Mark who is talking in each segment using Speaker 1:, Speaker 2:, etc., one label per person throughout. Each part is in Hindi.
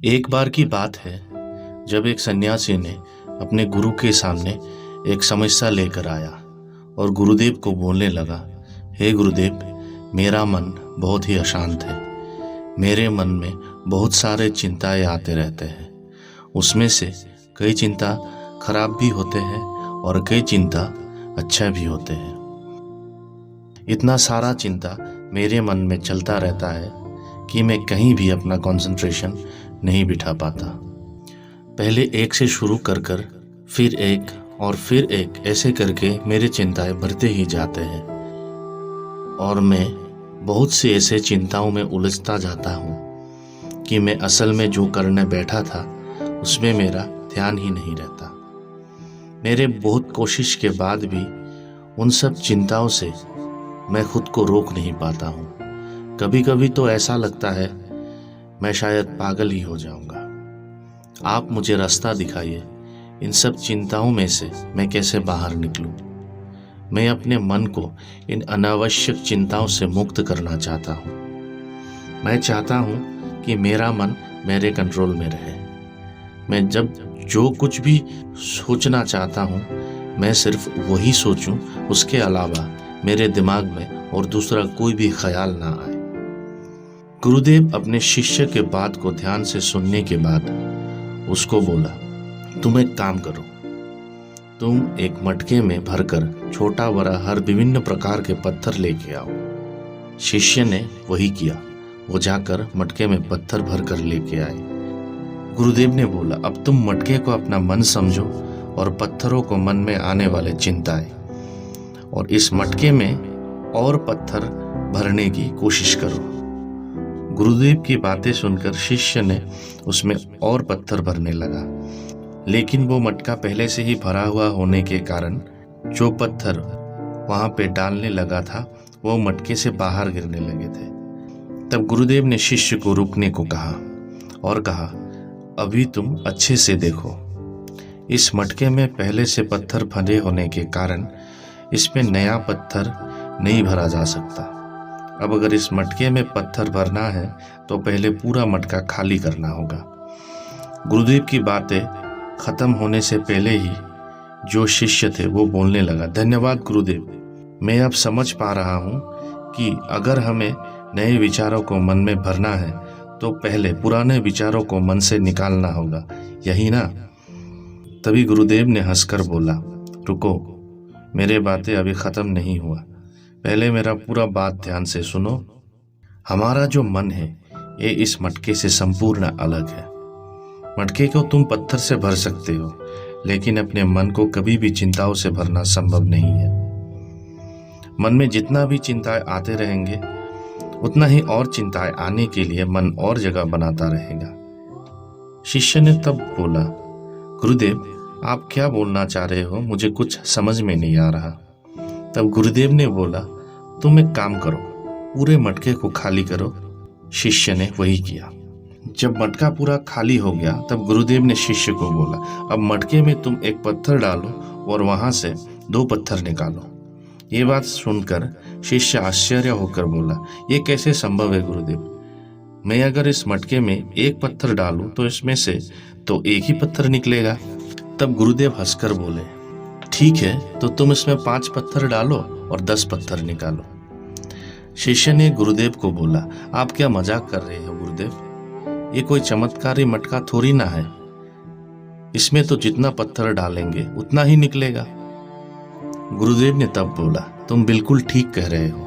Speaker 1: एक बार की बात है जब एक सन्यासी ने अपने गुरु के सामने एक समस्या लेकर आया और गुरुदेव को बोलने लगा, हे गुरुदेव, मेरा मन बहुत ही अशांत है। मेरे मन में बहुत सारे चिंताएं आते रहते हैं। उसमें से कई चिंता खराब भी होते हैं और कई चिंता अच्छा भी होते हैं। इतना सारा चिंता मेरे मन में चलता रहता है कि मैं कहीं भी अपना कंसंट्रेशन नहीं बिठा पाता। पहले एक से शुरू कर फिर एक और फिर एक, ऐसे करके मेरी चिंताएं बढ़ते ही जाते हैं और मैं बहुत सी ऐसे चिंताओं में उलझता जाता हूँ कि मैं असल में जो करने बैठा था उसमें मेरा ध्यान ही नहीं रहता। मेरे बहुत कोशिश के बाद भी उन सब चिंताओं से मैं खुद को रोक नहीं पाता हूँ। कभी कभी तो ऐसा लगता है मैं शायद पागल ही हो जाऊंगा। आप मुझे रास्ता दिखाइए, इन सब चिंताओं में से मैं कैसे बाहर निकलूं। मैं अपने मन को इन अनावश्यक चिंताओं से मुक्त करना चाहता हूं। मैं चाहता हूं कि मेरा मन मेरे कंट्रोल में रहे। मैं जब जो कुछ भी सोचना चाहता हूं मैं सिर्फ वही सोचूं, उसके अलावा मेरे दिमाग में और दूसरा कोई भी ख्याल ना आए। गुरुदेव अपने शिष्य के बात को ध्यान से सुनने के बाद उसको बोला, तुम एक काम करो, तुम एक मटके में भरकर छोटा बड़ा हर विभिन्न प्रकार के पत्थर लेके आओ। शिष्य ने वही किया। वो जाकर मटके में पत्थर भरकर लेके आए। गुरुदेव ने बोला, अब तुम मटके को अपना मन समझो और पत्थरों को मन में आने वाले चिंताएं, और इस मटके में और पत्थर भरने की कोशिश करो। गुरुदेव की बातें सुनकर शिष्य ने उसमें और पत्थर भरने लगा, लेकिन वो मटका पहले से ही भरा हुआ होने के कारण जो पत्थर वहां पे डालने लगा था वो मटके से बाहर गिरने लगे थे। तब गुरुदेव ने शिष्य को रुकने को कहा और कहा, अभी तुम अच्छे से देखो, इस मटके में पहले से पत्थर भरे होने के कारण इसमें नया पत्थर नहीं भरा जा सकता। अब अगर इस मटके में पत्थर भरना है तो पहले पूरा मटका खाली करना होगा। गुरुदेव की बातें खत्म होने से पहले ही जो शिष्य थे वो बोलने लगा, धन्यवाद गुरुदेव, मैं अब समझ पा रहा हूँ कि अगर हमें नए विचारों को मन में भरना है तो पहले पुराने विचारों को मन से निकालना होगा, यही ना। तभी गुरुदेव ने हंसकर बोला, रुको, मेरे बातें अभी खत्म नहीं हुआ, पहले मेरा पूरा बात ध्यान से सुनो। हमारा जो मन है ये इस मटके से संपूर्ण अलग है। मटके को तुम पत्थर से भर सकते हो, लेकिन अपने मन को कभी भी चिंताओं से भरना संभव नहीं है। मन में जितना भी चिंताएं आते रहेंगे उतना ही और चिंताएं आने के लिए मन और जगह बनाता रहेगा। शिष्य ने तब बोला, गुरुदेव, आप क्या बोलना चाह रहे हो, मुझे कुछ समझ में नहीं आ रहा। तब गुरुदेव ने बोला, तुम एक काम करो, पूरे मटके को खाली करो। शिष्य ने वही किया। जब मटका पूरा खाली हो गया तब गुरुदेव ने शिष्य को बोला, अब मटके में तुम एक पत्थर डालो और वहां से 2 पत्थर निकालो। ये बात सुनकर शिष्य आश्चर्य होकर बोला, ये कैसे संभव है गुरुदेव? मैं अगर इस मटके में एक पत्थर डालूं तो इसमें से तो एक ही पत्थर निकलेगा। तब गुरुदेव हंसकर बोले, ठीक है, तो तुम इसमें 5 पत्थर डालो और 10 पत्थर निकालो। शिष्य ने गुरुदेव को बोला, आप क्या मजाक कर रहे हो गुरुदेव? ये कोई चमत्कारी मटका थोड़ी ना है, इसमें तो जितना पत्थर डालेंगे उतना ही निकलेगा। गुरुदेव ने तब बोला, तुम बिल्कुल ठीक कह रहे हो,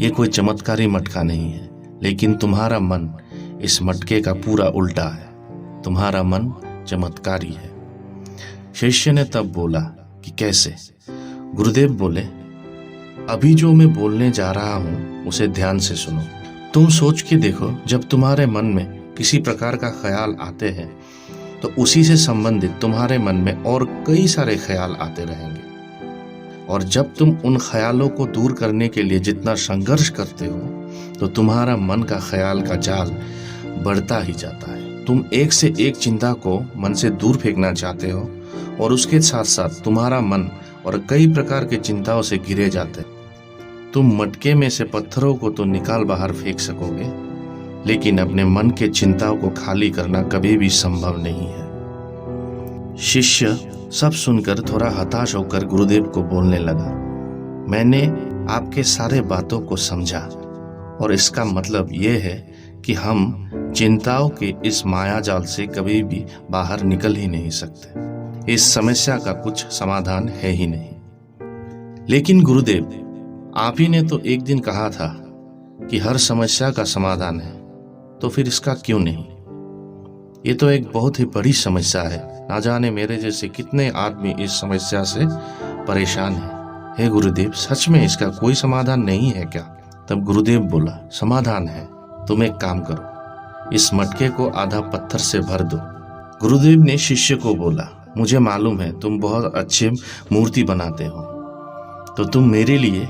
Speaker 1: ये कोई चमत्कारी मटका नहीं है, लेकिन तुम्हारा मन इस मटके का पूरा उल्टा है। तुम्हारा मन चमत्कारी है। शिष्य ने तब बोला कि कैसे? गुरुदेव बोले, अभी जो मैं बोलने जा रहा हूं उसे ध्यान से सुनो। तुम सोच के देखो, जब तुम्हारे मन में किसी प्रकार का ख्याल आते हैं तो उसी से संबंधित तुम्हारे मन में और कई सारे ख्याल आते रहेंगे, और जब तुम उन ख्यालों को दूर करने के लिए जितना संघर्ष करते हो तो तुम्हारा मन का ख्याल का जाल बढ़ता ही जाता है। तुम एक से एक चिंता को मन से दूर फेंकना चाहते हो और उसके साथ साथ तुम्हारा मन और कई प्रकार के चिंताओं से घिरे जाते। तुम मटके में से पत्थरों को तो निकाल बाहर फेंक सकोगे, लेकिन अपने मन के चिंताओं को खाली करना कभी भी संभव नहीं है। शिष्य सब सुनकर थोड़ा हताश होकर गुरुदेव को बोलने लगा, मैंने आपके सारे बातों को समझा और इसका मतलब ये है कि हम चिंताओं के इस मायाजाल से कभी भी बाहर निकल ही नहीं सकते। इस समस्या का कुछ समाधान है ही नहीं। लेकिन गुरुदेव, आप ही ने तो एक दिन कहा था कि हर समस्या का समाधान है, तो फिर इसका क्यों नहीं? ये तो एक बहुत ही बड़ी समस्या है। ना जाने मेरे जैसे कितने आदमी इस समस्या से परेशान हैं। हे गुरुदेव, सच में इसका कोई समाधान नहीं है क्या? तब गुरुदेव बोला, समाधान है। तुम एक काम करो, इस मटके को आधा पत्थर से भर दो। गुरुदेव ने शिष्य को बोला, मुझे मालूम है तुम बहुत अच्छे मूर्ति बनाते हो, तो तुम मेरे लिए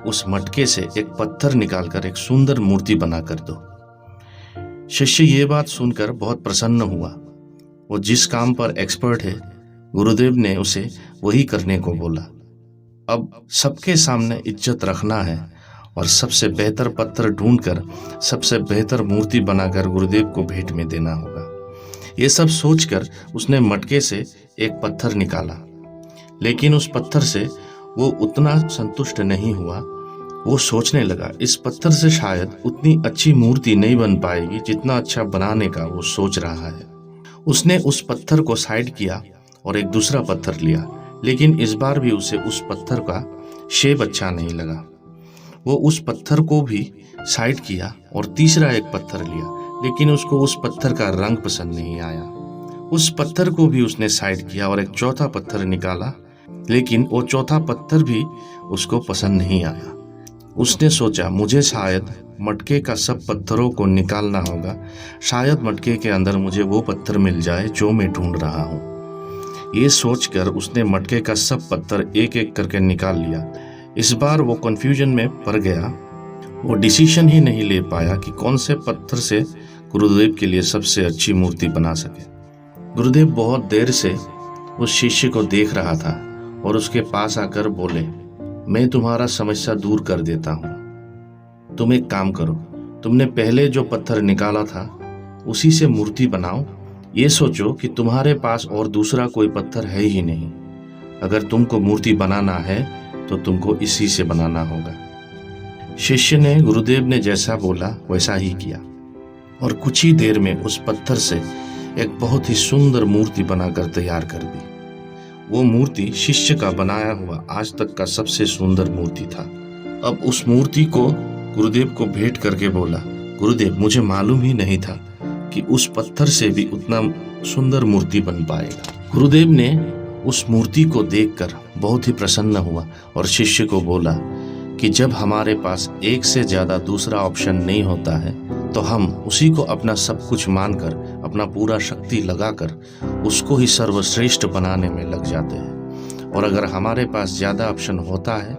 Speaker 1: उस मटके से एक पत्थर निकालकर एक सुंदर मूर्ति बना कर दो। शिष्य ये बात सुनकर बहुत प्रसन्न हुआ। वो जिस काम पर एक्सपर्ट है, गुरुदेव ने उसे वही करने को बोला। अब सबके सामने इज्जत रखना है और सबसे बेहतर पत्थर ढूंढकर सबसे बेहतर मूर्ति बनाकर गुरुदेव को भेंट में देना होगा। ये सब सोचकर उसने मटके से एक पत्थर निकाला, लेकिन उस पत्थर से वो उतना संतुष्ट नहीं हुआ। वो सोचने लगा, इस पत्थर से शायद उतनी अच्छी मूर्ति नहीं बन पाएगी जितना अच्छा बनाने का वो सोच रहा है। उसने उस पत्थर को साइड किया और एक दूसरा पत्थर लिया, लेकिन इस बार भी उसे उस पत्थर का शेप अच्छा नहीं लगा। वो उस पत्थर को भी साइड किया और तीसरा एक पत्थर लिया, लेकिन उसको उस पत्थर का रंग पसंद नहीं आया। उस पत्थर को भी उसने साइड किया और एक चौथा पत्थर निकाला, लेकिन वो चौथा पत्थर भी उसको पसंद नहीं आया। उसने सोचा, मुझे शायद मटके का सब पत्थरों को निकालना होगा, शायद मटके के अंदर मुझे वो पत्थर मिल जाए जो मैं ढूंढ रहा हूँ। ये सोचकर उसने मटके का सब पत्थर एक एक करके निकाल लिया। इस बार वो कंफ्यूजन में पड़ गया। वो डिसीजन ही नहीं ले पाया कि कौन से पत्थर से गुरुदेव के लिए सबसे अच्छी मूर्ति बना सके। गुरुदेव बहुत देर से उस शिष्य को देख रहा था और उसके पास आकर बोले, मैं तुम्हारा समस्या दूर कर देता हूँ। तुम एक काम करो, तुमने पहले जो पत्थर निकाला था उसी से मूर्ति बनाओ। ये सोचो कि तुम्हारे पास और दूसरा कोई पत्थर है ही नहीं। अगर तुमको मूर्ति बनाना है तो तुमको इसी से बनाना होगा। शिष्य ने गुरुदेव ने जैसा बोला वैसा ही किया और कुछ ही देर में उस पत्थर से एक बहुत ही सुंदर मूर्ति बनाकर तैयार कर दी। वो मूर्ति शिष्य का बनाया हुआ आज तक का सबसे सुंदर मूर्ति था। अब उस मूर्ति को गुरुदेव को भेंट करके बोला, गुरुदेव, मुझे मालूम ही नहीं था कि उस पत्थर से भी उतना सुंदर मूर्ति बन पाएगा। गुरुदेव ने उस मूर्ति को देखकर बहुत ही प्रसन्न हुआ और शिष्य को बोला कि जब हमारे पास एक से ज्यादा दूसरा ऑप्शन नहीं होता है तो हम उसी को अपना सब कुछ मानकर, अपना पूरा शक्ति लगाकर उसको ही सर्वश्रेष्ठ बनाने में लग जाते हैं। और अगर हमारे पास ज्यादा ऑप्शन होता है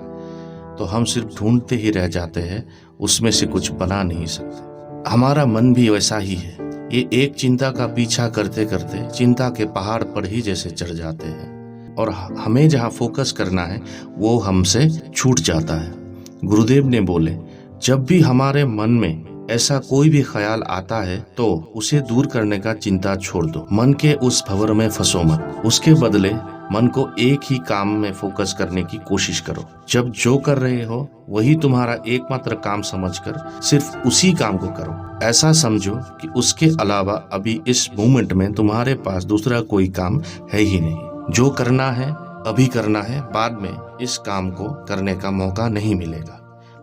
Speaker 1: तो हम सिर्फ ढूंढते ही रह जाते हैं, उसमें से कुछ बना नहीं सकते। हमारा मन भी वैसा ही है। ये एक चिंता का पीछा करते करते चिंता के पहाड़ पर ही जैसे चढ़ जाते हैं और हमें जहाँ फोकस करना है वो हमसे छूट जाता है। गुरुदेव ने बोले, जब भी हमारे मन में ऐसा कोई भी ख्याल आता है तो उसे दूर करने का चिंता छोड़ दो। मन के उस भंवर में फंसो मत, उसके बदले मन को एक ही काम में फोकस करने की कोशिश करो। जब जो कर रहे हो वही तुम्हारा एकमात्र काम समझकर सिर्फ उसी काम को करो। ऐसा समझो कि उसके अलावा अभी इस मोमेंट में तुम्हारे पास दूसरा कोई काम है ही नहीं। जो करना है अभी करना है, बाद में इस काम को करने का मौका नहीं मिलेगा।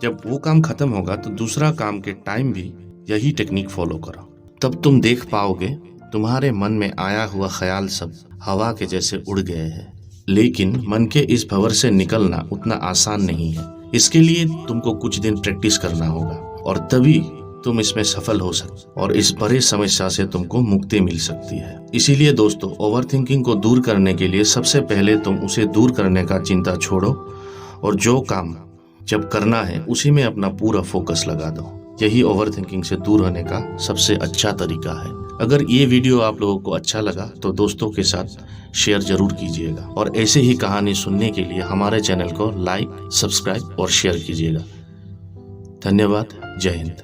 Speaker 1: जब वो काम खत्म होगा तो दूसरा काम के टाइम भी यही टेक्निक फॉलो करो। तब तुम देख पाओगे तुम्हारे मन में आया हुआ ख्याल सब हवा के जैसे उड़ गए हैं। लेकिन मन के इस भंवर से निकलना उतना आसान नहीं है। इसके लिए तुमको कुछ दिन प्रैक्टिस करना होगा और तभी तुम इसमें सफल हो सकते और इस बड़े समस्या से तुमको मुक्ति मिल सकती है। इसीलिए दोस्तों, ओवरथिंकिंग को दूर करने के लिए सबसे पहले तुम उसे दूर करने का चिंता छोड़ो और जो काम जब करना है उसी में अपना पूरा फोकस लगा दो। यही ओवरथिंकिंग से दूर होने का सबसे अच्छा तरीका है। अगर ये वीडियो आप लोगों को अच्छा लगा तो दोस्तों के साथ शेयर जरूर कीजिएगा और ऐसे ही कहानी सुनने के लिए हमारे चैनल को लाइक, सब्सक्राइब और शेयर कीजिएगा। धन्यवाद। जय हिंद।